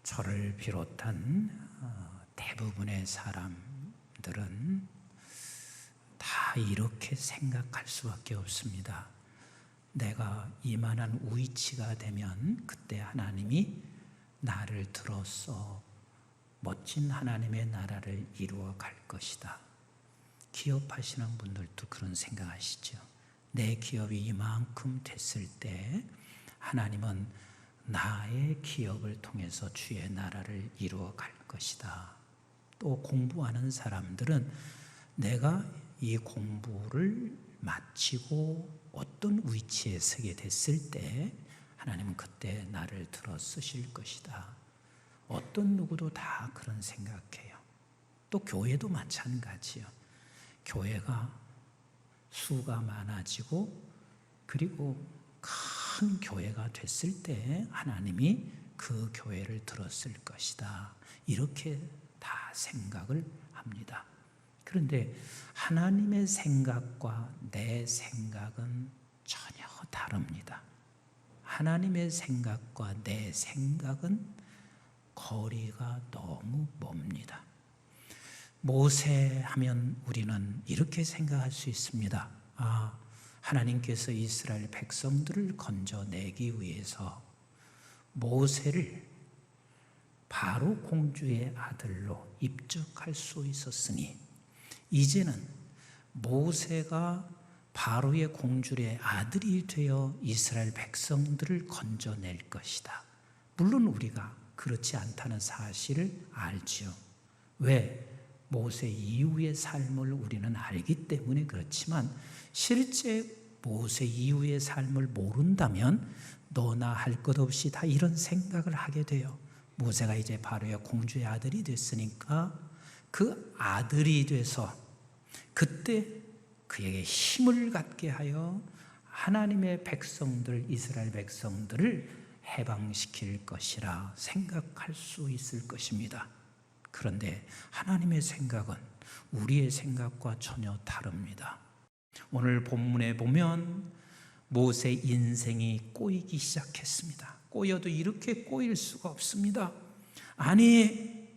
저를 비롯한 대부분의 사람들은 다 이렇게 생각할 수밖에 없습니다. 내가 이만한 위치가 되면 그때 하나님이 나를 들어서 멋진 하나님의 나라를 이루어 갈 것이다. 기업하시는 분들도 그런 생각하시죠. 내 기업이 이만큼 됐을 때 하나님은 나의 기업을 통해서 주의 나라를 이루어 갈 것이다. 또 공부하는 사람들은 내가 이 공부를 마치고 어떤 위치에 서게 됐을 때 하나님은 그때 나를 들어 쓰실 것이다. 어떤 누구도 다 그런 생각해요. 또 교회도 마찬가지요. 교회가 수가 많아지고 그리고 큰 교회가 됐을 때 하나님이 그 교회를 들었을 것이다. 이렇게 다 생각을 합니다. 그런데 하나님의 생각과 내 생각은 전혀 다릅니다. 하나님의 생각과 내 생각은 거리가 너무 멉니다. 모세 하면 우리는 이렇게 생각할 수 있습니다. 하나님께서 이스라엘 백성들을 건져내기 위해서 모세를 바로 공주의 아들로 입적할 수 있었으니 이제는 모세가 바로의 공주의 아들이 되어 이스라엘 백성들을 건져낼 것이다. 물론 우리가 그렇지 않다는 사실을 알지요. 왜? 모세 이후의 삶을 우리는 알기 때문에 그렇지만 실제 모세 이후의 삶을 모른다면 너나 할 것 없이 다 이런 생각을 하게 돼요. 모세가 이제 바로의 공주의 아들이 됐으니까 그 아들이 돼서 그때 그에게 힘을 갖게 하여 하나님의 백성들, 이스라엘 백성들을 해방시킬 것이라 생각할 수 있을 것입니다. 그런데 하나님의 생각은 우리의 생각과 전혀 다릅니다. 오늘 본문에 보면 모세 인생이 꼬이기 시작했습니다. 꼬여도 이렇게 꼬일 수가 없습니다. 아니,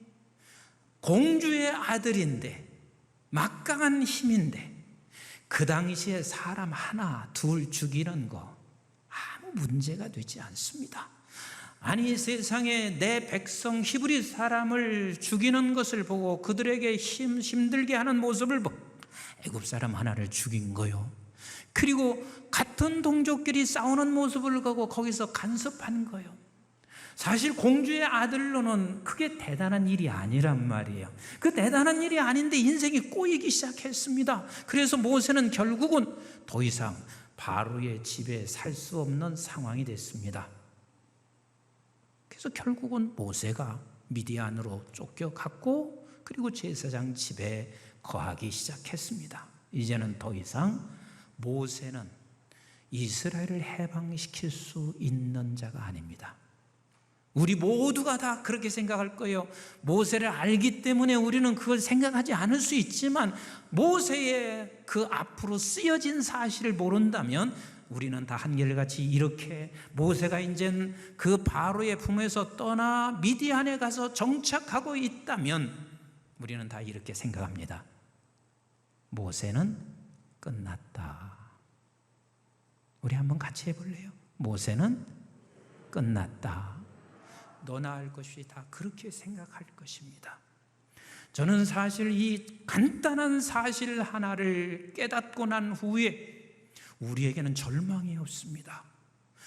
공주의 아들인데 막강한 힘인데 그 당시에 사람 하나 둘 죽이는 거 아무 문제가 되지 않습니다. 아니, 세상에 내 백성 히브리 사람을 죽이는 것을 보고 그들에게 힘들게 하는 모습을 보고 애굽 사람 하나를 죽인 거요. 그리고 같은 동족끼리 싸우는 모습을 보고 거기서 간섭한 거요. 사실 공주의 아들로는 그게 대단한 일이 아니란 말이에요. 그 대단한 일이 아닌데 인생이 꼬이기 시작했습니다. 그래서 모세는 결국은 더 이상 바로의 집에 살 수 없는 상황이 됐습니다. 그래서 결국은 모세가 미디안으로 쫓겨갔고 그리고 제사장 집에 거하기 시작했습니다. 이제는 더 이상 모세는 이스라엘을 해방시킬 수 있는 자가 아닙니다. 우리 모두가 다 그렇게 생각할 거예요. 모세를 알기 때문에 우리는 그걸 생각하지 않을 수 있지만 모세의 그 앞으로 쓰여진 사실을 모른다면 우리는 다 한결같이 이렇게 모세가 이제 그 바로의 품에서 떠나 미디안에 가서 정착하고 있다면 우리는 다 이렇게 생각합니다. 모세는 끝났다. 우리 한번 같이 해볼래요? 모세는 끝났다. 너나 할 것이 다 그렇게 생각할 것입니다. 저는 사실 이 간단한 사실 하나를 깨닫고 난 후에 우리에게는 절망이 없습니다.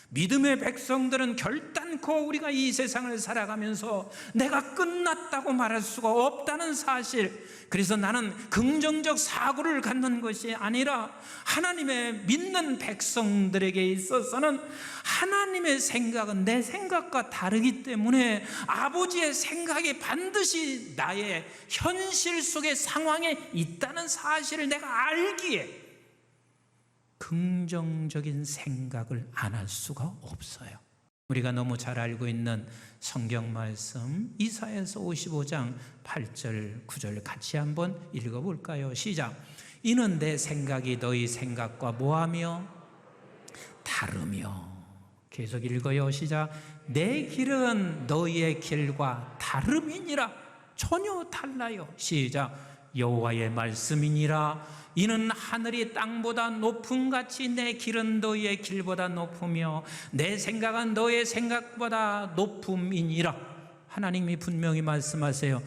믿음의 백성들은 결단코 우리가 이 세상을 살아가면서 내가 끝났다고 말할 수가 없다는 사실, 그래서 나는 긍정적 사고를 갖는 것이 아니라 하나님의 믿는 백성들에게 있어서는 하나님의 생각은 내 생각과 다르기 때문에 아버지의 생각이 반드시 나의 현실 속의 상황에 있다는 사실을 내가 알기에 긍정적인 생각을 안 할 수가 없어요. 우리가 너무 잘 알고 있는 성경 말씀 이사야서 55장 8절 9절 같이 한번 읽어볼까요? 시작. 이는 내 생각이 너희 생각과 뭐하며 다르며. 계속 읽어요. 시작. 내 길은 너희의 길과 다름이니라. 전혀 달라요. 시작. 여호와의 말씀이니라. 이는 하늘이 땅보다 높음같이 내 길은 너희의 길보다 높으며 내 생각은 너희의 생각보다 높음이니라. 하나님이 분명히 말씀하세요.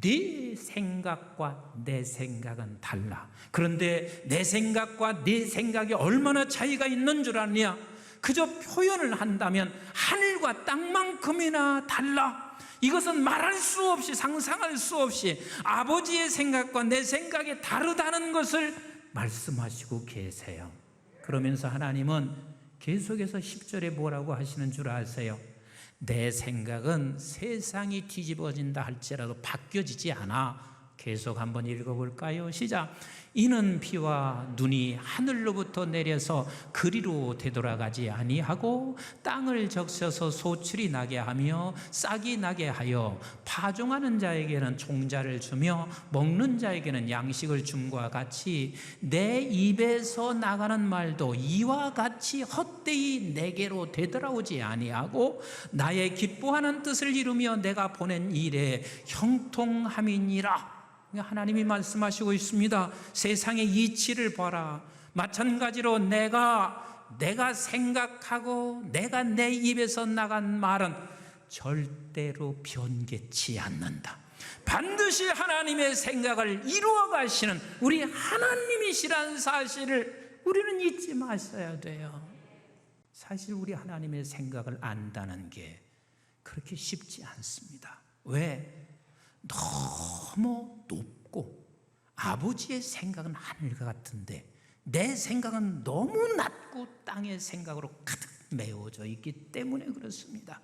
네 생각과 내 생각은 달라. 그런데 내 생각과 네 생각이 얼마나 차이가 있는 줄 아냐? 그저 표현을 한다면 하늘과 땅만큼이나 달라. 이것은 말할 수 없이, 상상할 수 없이 아버지의 생각과 내 생각이 다르다는 것을 말씀하시고 계세요. 그러면서 하나님은 계속해서 10절에 뭐라고 하시는 줄 아세요? 내 생각은 세상이 뒤집어진다 할지라도 바뀌어지지 않아. 계속 한번 읽어볼까요? 시작. 이는 비와 눈이 하늘로부터 내려서 그리로 되돌아가지 아니하고 땅을 적셔서 소출이 나게 하며 싹이 나게 하여 파종하는 자에게는 종자를 주며 먹는 자에게는 양식을 줌과 같이 내 입에서 나가는 말도 이와 같이 헛되이 내게로 되돌아오지 아니하고 나의 기뻐하는 뜻을 이루며 내가 보낸 일에 형통함이니라. 하나님이 말씀하시고 있습니다. 세상의 이치를 봐라. 마찬가지로 내가 생각하고 내가 내 입에서 나간 말은 절대로 변개치 않는다. 반드시 하나님의 생각을 이루어 가시는 우리 하나님이시라는 사실을 우리는 잊지 마셔야 돼요. 사실 우리 하나님의 생각을 안다는 게 그렇게 쉽지 않습니다. 왜? 너무 높고 아버지의 생각은 하늘과 같은데 내 생각은 너무 낮고 땅의 생각으로 가득 메워져 있기 때문에 그렇습니다.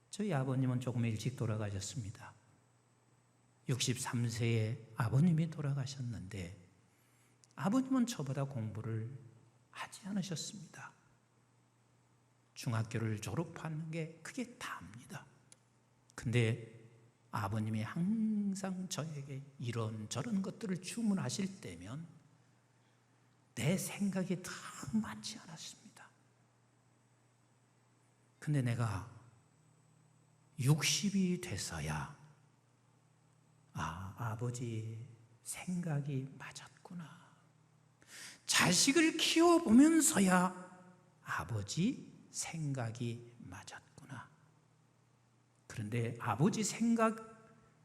저희 아버님은 조금 일찍 돌아가셨습니다. 63세에 아버님이 돌아가셨는데 아버님은 저보다 공부를 하지 않으셨습니다. 중학교를 졸업하는 게 그게 다입니다. 근데 아버님이 항상 저에게 이런저런 것들을 주문하실 때면 내 생각이 다 맞지 않았습니다. 근데 내가 60이 돼서야 아버지 생각이 맞았구나. 자식을 키워보면서야 아버지 생각이 맞았구나. 그런데 아버지 생각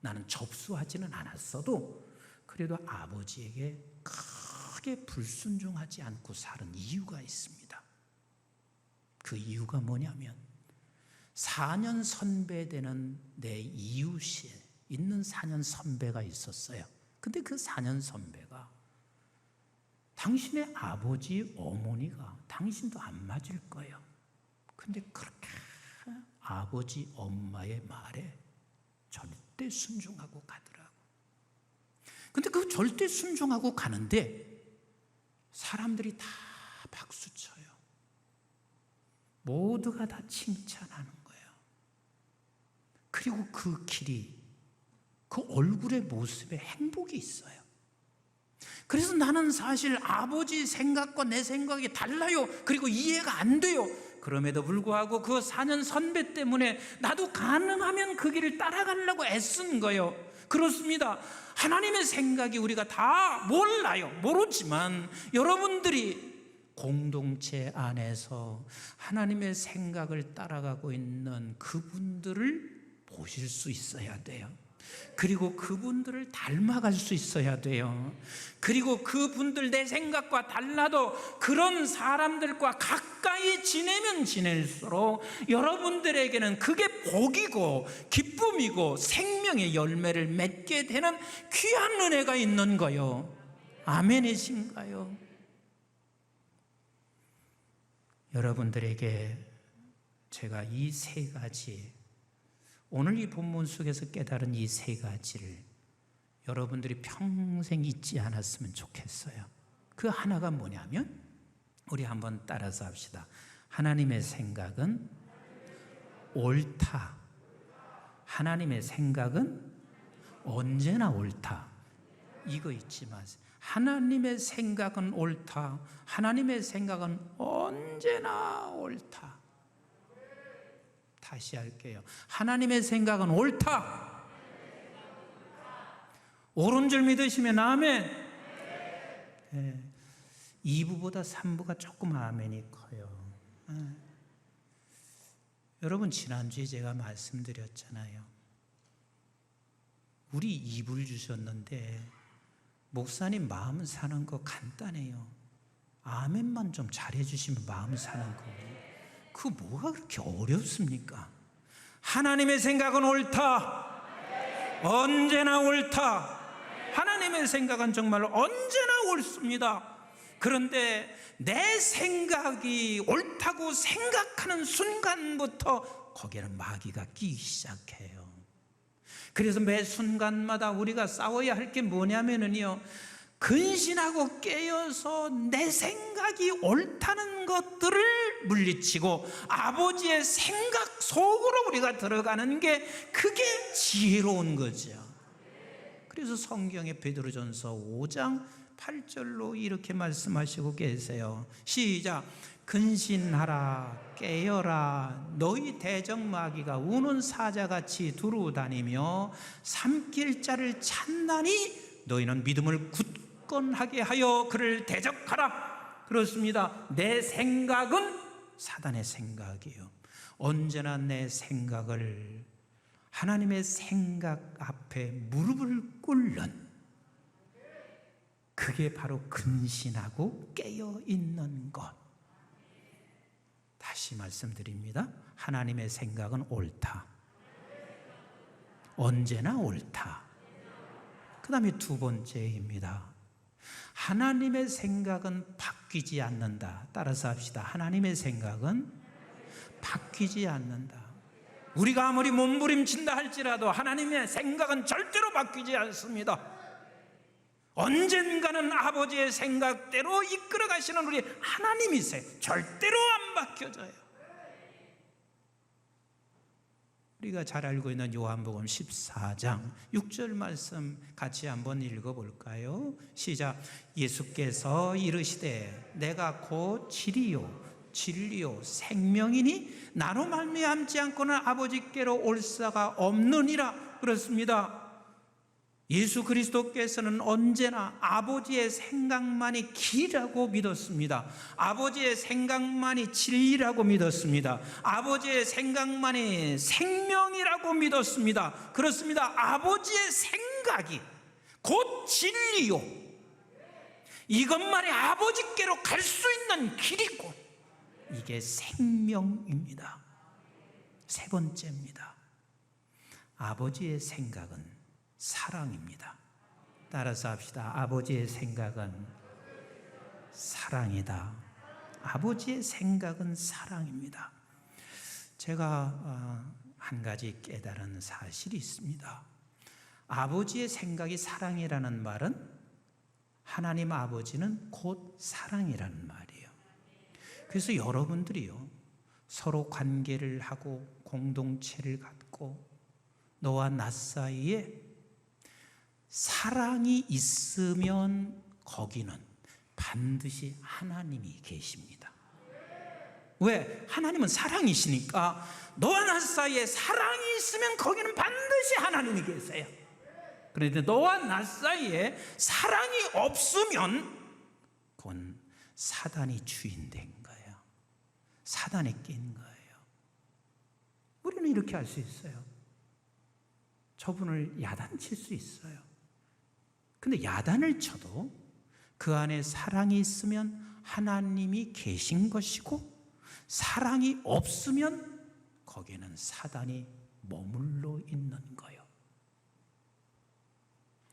나는 접수하지는 않았어도 그래도 아버지에게 크게 불순종하지 않고 사는 이유가 있습니다. 그 이유가 뭐냐면 4년 선배 되는 내 이웃에 있는 4년 선배가 있었어요. 근데 그 4년 선배가 당신의 아버지 어머니가 당신도 안 맞을 거예요. 근데 그렇게 아버지 엄마의 말에 절대 순종하고 가더라고. 근데 그 절대 순종하고 가는데 사람들이 다 박수 쳐요. 모두가 다 칭찬하는 거예요. 그리고 그 길이 그 얼굴의 모습에 행복이 있어요. 그래서 나는 사실 아버지 생각과 내 생각이 달라요. 그리고 이해가 안 돼요. 그럼에도 불구하고 그 4년 선배 때문에 나도 가능하면 그 길을 따라가려고 애쓴 거예요. 그렇습니다. 하나님의 생각이 우리가 다 몰라요. 모르지만 여러분들이 공동체 안에서 하나님의 생각을 따라가고 있는 그분들을 보실 수 있어야 돼요. 그리고 그분들을 닮아갈 수 있어야 돼요. 그리고 그분들 내 생각과 달라도 그런 사람들과 가까이 지내면 지낼수록 여러분들에게는 그게 복이고 기쁨이고 생명의 열매를 맺게 되는 귀한 은혜가 있는 거요. 아멘이신가요? 여러분들에게 제가 이 세 가지, 오늘 이 본문 속에서 깨달은 이 세 가지를 여러분들이 평생 잊지 않았으면 좋겠어요. 그 하나가 뭐냐면 우리 한번 따라서 합시다. 하나님의 생각은 옳다. 하나님의 생각은 언제나 옳다. 이거 잊지 마세요. 하나님의 생각은 옳다. 하나님의 생각은 언제나 옳다. 다시 할게요. 하나님의 생각은 옳다. 옳은 줄 믿으시면 아멘. 네. 2부보다 3부가 조금 아멘이 커요. 여러분, 지난주에 제가 말씀드렸잖아요. 우리 2부를 주셨는데 목사님 마음 사는 거 간단해요. 아멘만 좀 잘해주시면 마음 사는 거예요. 그 뭐가 그렇게 어렵습니까? 하나님의 생각은 옳다. 언제나 옳다. 하나님의 생각은 정말 언제나 옳습니다. 그런데 내 생각이 옳다고 생각하는 순간부터 거기에는 마귀가 끼기 시작해요. 그래서 매 순간마다 우리가 싸워야 할 게 뭐냐면요, 근신하고 깨어서 내 생각이 옳다는 것들을 물리치고 아버지의 생각 속으로 우리가 들어가는 게, 그게 지혜로운 거죠. 그래서 성경의 베드로전서 5장 8절로 이렇게 말씀하시고 계세요. 시작. 근신하라, 깨어라. 너희 대적마귀가 우는 사자같이 두루다니며 삼킬 자를 찾나니 너희는 믿음을 굳건하게 하여 그를 대적하라. 그렇습니다. 내 생각은 사단의 생각이에요. 언제나 내 생각을 하나님의 생각 앞에 무릎을 꿇는, 그게 바로 근신하고 깨어있는 것. 다시 말씀드립니다. 하나님의 생각은 옳다. 언제나 옳다. 그 다음에 두 번째입니다. 하나님의 생각은 바뀌지 않는다. 따라서 합시다. 하나님의 생각은 바뀌지 않는다. 우리가 아무리 몸부림친다 할지라도 하나님의 생각은 절대로 바뀌지 않습니다. 언젠가는 아버지의 생각대로 이끌어 가시는 우리 하나님이세요. 절대로 안 바뀌어져요. 우리가 잘 알고 있는 요한복음 14장 6절 말씀 같이 한번 읽어볼까요? 시작. 예수께서 이르시되 내가 곧 길이요 진리요 생명이니 나로 말미암지 않고는 아버지께로 올 수가 없느니라. 그렇습니다. 예수 그리스도께서는 언제나 아버지의 생각만이 길이라고 믿었습니다. 아버지의 생각만이 진리라고 믿었습니다. 아버지의 생각만이 생명이라고 믿었습니다. 그렇습니다. 아버지의 생각이 곧 진리요, 이것만이 아버지께로 갈 수 있는 길이고, 이게 생명입니다. 세 번째입니다. 아버지의 생각은 사랑입니다. 따라서 합시다. 아버지의 생각은 사랑이다. 아버지의 생각은 사랑입니다. 제가 한 가지 깨달은 사실이 있습니다. 아버지의 생각이 사랑이라는 말은 하나님 아버지는 곧 사랑이라는 말이에요. 그래서 여러분들이요, 서로 관계를 하고 공동체를 갖고 너와 나 사이에 사랑이 있으면 거기는 반드시 하나님이 계십니다. 왜? 하나님은 사랑이시니까 너와 나 사이에 사랑이 있으면 거기는 반드시 하나님이 계세요. 그런데 너와 나 사이에 사랑이 없으면 그건 사단이 주인 된 거예요. 사단에 낀 거예요. 우리는 이렇게 할 수 있어요. 저분을 야단칠 수 있어요. 근데 야단을 쳐도 그 안에 사랑이 있으면 하나님이 계신 것이고, 사랑이 없으면 거기에는 사단이 머물러 있는 거예요.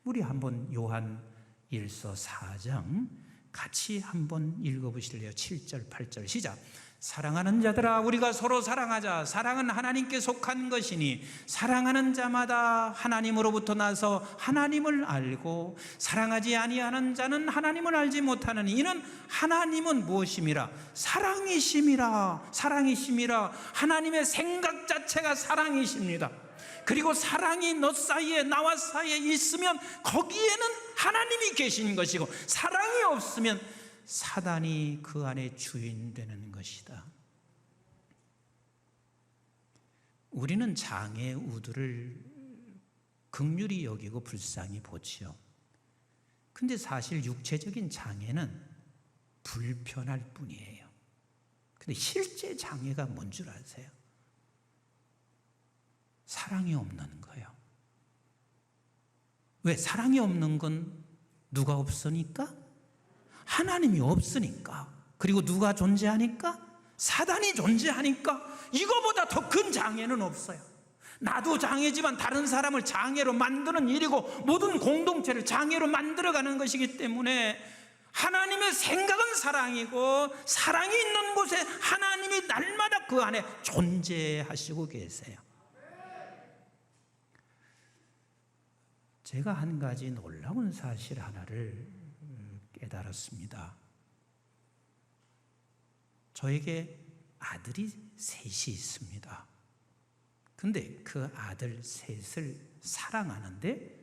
우리 한번 요한 1서 4장 같이 한번 읽어보실래요? 7절 8절 시작. 사랑하는 자들아 우리가 서로 사랑하자. 사랑은 하나님께 속한 것이니 사랑하는 자마다 하나님으로부터 나서 하나님을 알고 사랑하지 아니하는 자는 하나님을 알지 못하느니 이는 하나님은 무엇임이라? 사랑이심이라. 사랑이심이라. 하나님의 생각 자체가 사랑이십니다. 그리고 사랑이 너 사이에 나와 사이에 있으면 거기에는 하나님이 계신 것이고, 사랑이 없으면 사단이 그 안에 주인 되는 것이다. 우리는 장애 우들을 긍휼히 여기고 불쌍히 보지요. 근데 사실 육체적인 장애는 불편할 뿐이에요. 근데 실제 장애가 뭔 줄 아세요? 사랑이 없는 거예요. 왜? 사랑이 없는 건 누가 없으니까? 하나님이 없으니까. 그리고 누가 존재하니까? 사단이 존재하니까. 이거보다 더 큰 장애는 없어요. 나도 장애지만 다른 사람을 장애로 만드는 일이고 모든 공동체를 장애로 만들어가는 것이기 때문에 하나님의 생각은 사랑이고 사랑이 있는 곳에 하나님이 날마다 그 안에 존재하시고 계세요. 제가 한 가지 놀라운 사실 하나를 깨달았습니다. 저에게 아들이 셋이 있습니다. 근데 그 아들 셋을 사랑하는데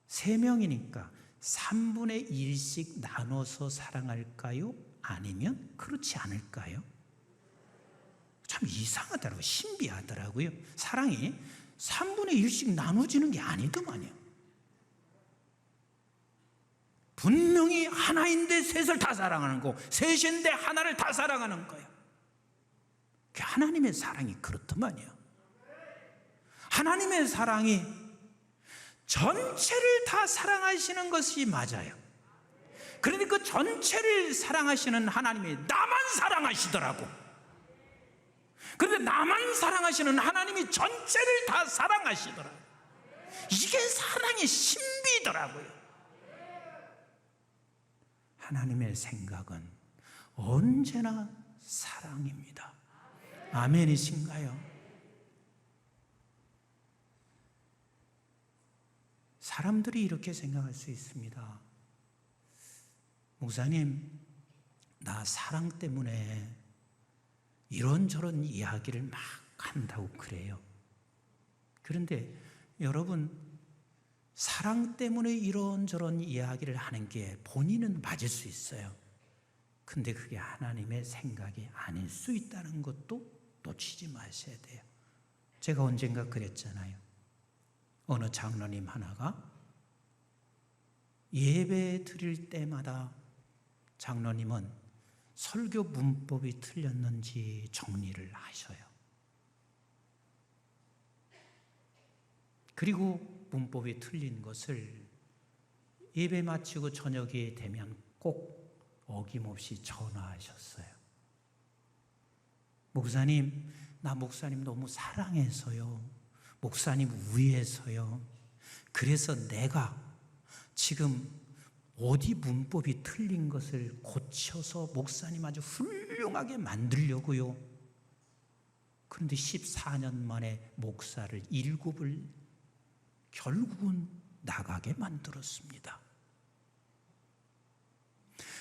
3명이니까 3분의 1씩 나눠서 사랑할까요? 아니면 그렇지 않을까요? 참 이상하더라고요. 신비하더라고요. 사랑이 3분의 1씩 나눠지는 게 아니더만요. 분명히 하나인데 셋을 다 사랑하는 거, 셋인데 하나를 다 사랑하는 거예요. 하나님의 사랑이 그렇더만요. 하나님의 사랑이 전체를 다 사랑하시는 것이 맞아요. 그런데 그 전체를 사랑하시는 하나님이 나만 사랑하시더라고. 그런데 나만 사랑하시는 하나님이 전체를 다 사랑하시더라고. 이게 사랑의 신비더라고요. 하나님의 생각은 언제나 사랑입니다. 아멘이신가요? 사람들이 이렇게 생각할 수 있습니다. 목사님, 나 사랑 때문에 이런저런 이야기를 막 한다고 그래요. 그런데 여러분, 사랑 때문에 이런저런 이야기를 하는 게 본인은 맞을 수 있어요. 근데 그게 하나님의 생각이 아닐 수 있다는 것도 놓치지 마셔야 돼요. 제가 언젠가 그랬잖아요. 어느 장로님 하나가 예배 드릴 때마다 장로님은 설교 문법이 틀렸는지 정리를 하셔요. 그리고 문법이 틀린 것을 예배 마치고 저녁이 되면 꼭 어김없이 전화하셨어요. 목사님, 나 목사님 너무 사랑해서요. 목사님 위해서요. 그래서 내가 지금 어디 문법이 틀린 것을 고쳐서 목사님 아주 훌륭하게 만들려고요. 그런데 14년 만에 목사를 7을 결국은 나가게 만들었습니다.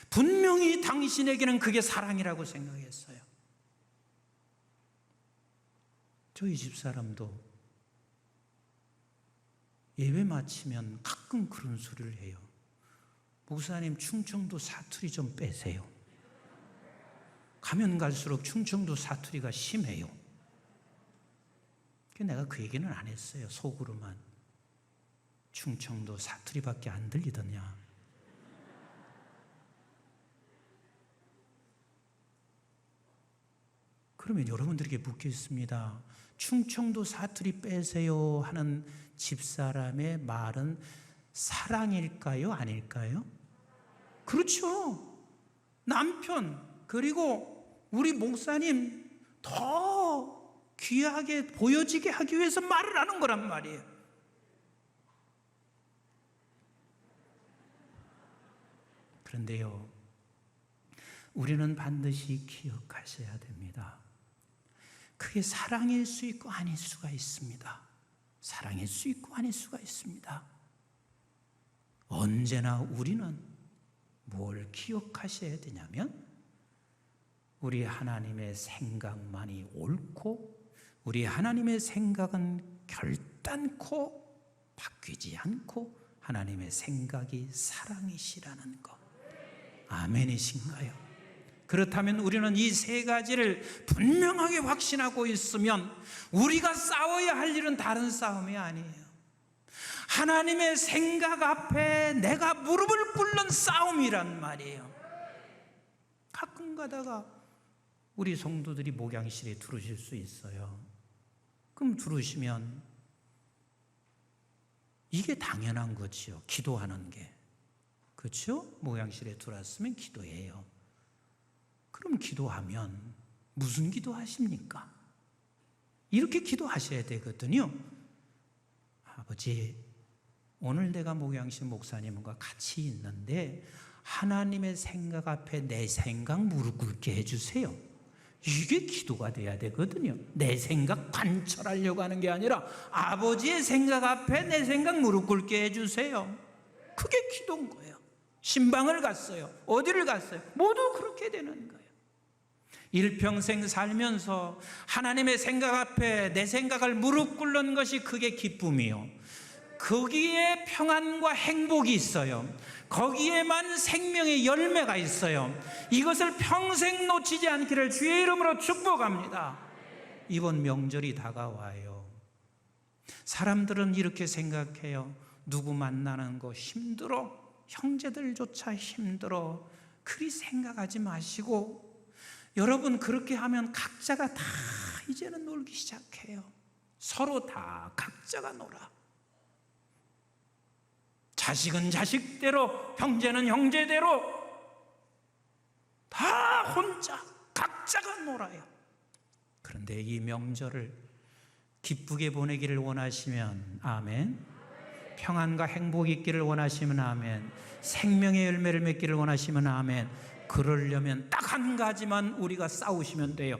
분명히 당신에게는 그게 사랑이라고 생각했어요. 저희 집사람도 예배 마치면 가끔 그런 소리를 해요. 목사님, 충청도 사투리 좀 빼세요. 가면 갈수록 충청도 사투리가 심해요. 내가 그 얘기는 안 했어요. 속으로만. 충청도 사투리밖에 안 들리더냐. 그러면 여러분들에게 묻겠습니다. 충청도 사투리 빼세요 하는 집사람의 말은 사랑일까요? 아닐까요? 그렇죠. 남편 그리고 우리 목사님 더 귀하게 보여지게 하기 위해서 말을 하는 거란 말이에요. 그런데요, 우리는 반드시 기억하셔야 됩니다. 그게 사랑일 수 있고 아닐 수가 있습니다. 사랑일 수 있고 아닐 수가 있습니다. 언제나 우리는 뭘 기억하셔야 되냐면 우리 하나님의 생각만이 옳고 우리 하나님의 생각은 결단코 바뀌지 않고 하나님의 생각이 사랑이시라는 것. 아멘이신가요? 그렇다면 우리는 이 세 가지를 분명하게 확신하고 있으면 우리가 싸워야 할 일은 다른 싸움이 아니에요. 하나님의 생각 앞에 내가 무릎을 꿇는 싸움이란 말이에요. 가끔 가다가 우리 성도들이 목양실에 들어오실 수 있어요. 그럼 들어오시면 이게 당연한 거지요. 기도하는 게. 그렇죠? 목양실에 들어왔으면 기도해요. 그럼 기도하면 무슨 기도하십니까? 이렇게 기도하셔야 되거든요. 아버지, 오늘 내가 목양실 목사님과 같이 있는데 하나님의 생각 앞에 내 생각 무릎 꿇게 해주세요. 이게 기도가 돼야 되거든요. 내 생각 관철하려고 하는 게 아니라 아버지의 생각 앞에 내 생각 무릎 꿇게 해주세요. 그게 기도인 거예요. 신방을 갔어요. 어디를 갔어요? 모두 그렇게 되는 거예요. 일평생 살면서 하나님의 생각 앞에 내 생각을 무릎 꿇는 것이 그게 기쁨이요. 거기에 평안과 행복이 있어요. 거기에만 생명의 열매가 있어요. 이것을 평생 놓치지 않기를 주의 이름으로 축복합니다. 이번 명절이 다가와요. 사람들은 이렇게 생각해요. 누구 만나는 거 힘들어. 형제들조차 힘들어. 그리 생각하지 마시고, 여러분 그렇게 하면 각자가 다 이제는 놀기 시작해요. 서로 다 각자가 놀아. 자식은 자식대로, 형제는 형제대로 다 혼자 각자가 놀아요. 그런데 이 명절을 기쁘게 보내기를 원하시면 아멘. 평안과 행복이 있기를 원하시면 아멘. 생명의 열매를 맺기를 원하시면 아멘. 그러려면 딱 한 가지만 우리가 싸우시면 돼요.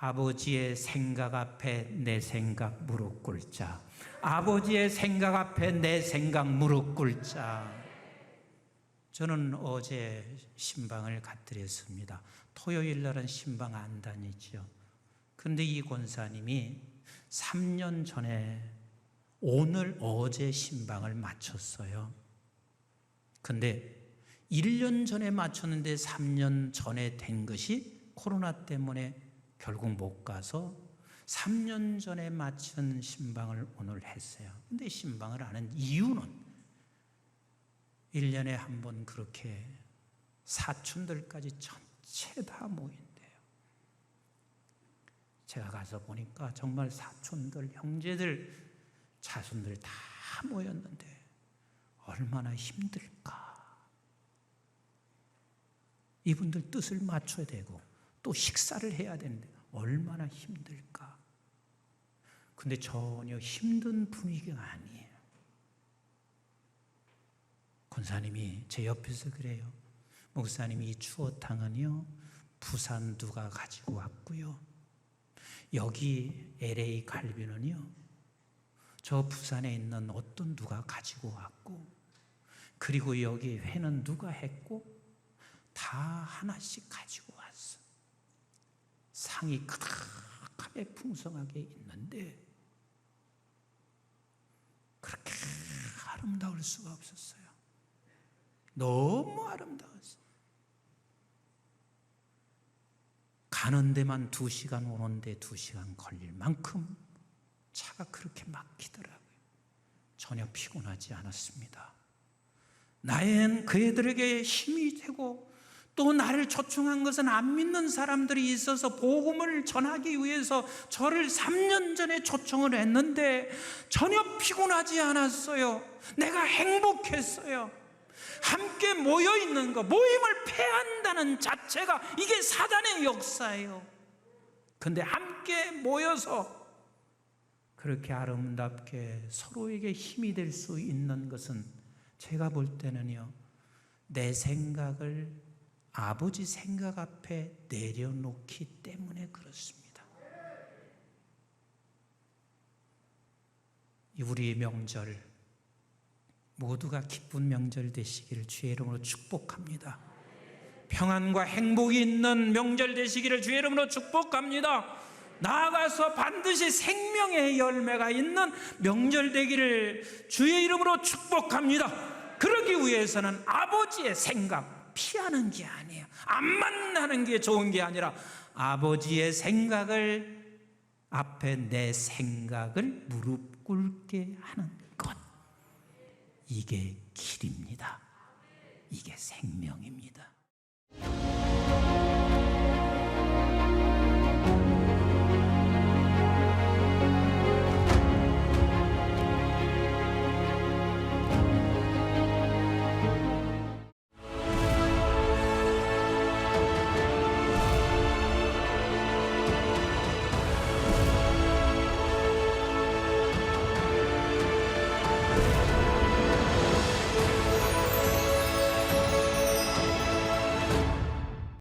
아버지의 생각 앞에 내 생각 무릎 꿇자. 아버지의 생각 앞에 내 생각 무릎 꿇자. 저는 어제 신방을 갖드렸습니다. 토요일 날은 신방 안 다니죠. 그런데 이 권사님이 3년 전에 어제 신방을 마쳤어요. 근데 1년 전에 마쳤는데 3년 전에 된 것이 코로나 때문에 결국 못 가서 3년 전에 마친 신방을 오늘 했어요. 근데 신방을 하는 이유는 1년에 한 번 그렇게 사촌들까지 전체 다 모인대요. 제가 가서 보니까 정말 사촌들, 형제들, 자손들 다 모였는데 얼마나 힘들까. 이분들 뜻을 맞춰야 되고 또 식사를 해야 되는데 얼마나 힘들까. 근데 전혀 힘든 분위기가 아니에요. 권사님이 제 옆에서 그래요. 목사님이 이 추어탕은요 부산 누가 가지고 왔고요, 여기 LA 갈비는요 저 부산에 있는 어떤 누가 가지고 왔고, 그리고 여기 회는 누가 했고 다 하나씩 가지고 왔어. 상이 크게 풍성하게 있는데 그렇게 아름다울 수가 없었어요. 너무 아름다웠어요. 가는 데만 2시간, 오는데 2시간 걸릴 만큼 차가 그렇게 막히더라고요. 전혀 피곤하지 않았습니다. 나는 그 애들에게 힘이 되고, 또 나를 초청한 것은 안 믿는 사람들이 있어서 복음을 전하기 위해서 저를 3년 전에 초청을 했는데 전혀 피곤하지 않았어요. 내가 행복했어요. 함께 모여 있는 것, 모임을 폐한다는 자체가 이게 사단의 역사예요. 근데 함께 모여서 그렇게 아름답게 서로에게 힘이 될 수 있는 것은 제가 볼 때는요, 내 생각을 아버지 생각 앞에 내려놓기 때문에 그렇습니다. 우리 명절 모두가 기쁜 명절 되시기를 주의 이름으로 축복합니다. 평안과 행복이 있는 명절 되시기를 주의 이름으로 축복합니다. 나아가서 반드시 생명의 열매가 있는 명절 되기를 주의 이름으로 축복합니다. 그러기 위해서는 아버지의 생각, 피하는 게 아니에요. 안 만나는 게 좋은 게 아니라 아버지의 생각을 앞에 내 생각을 무릎 꿇게 하는 것. 이게 길입니다. 이게 생명입니다.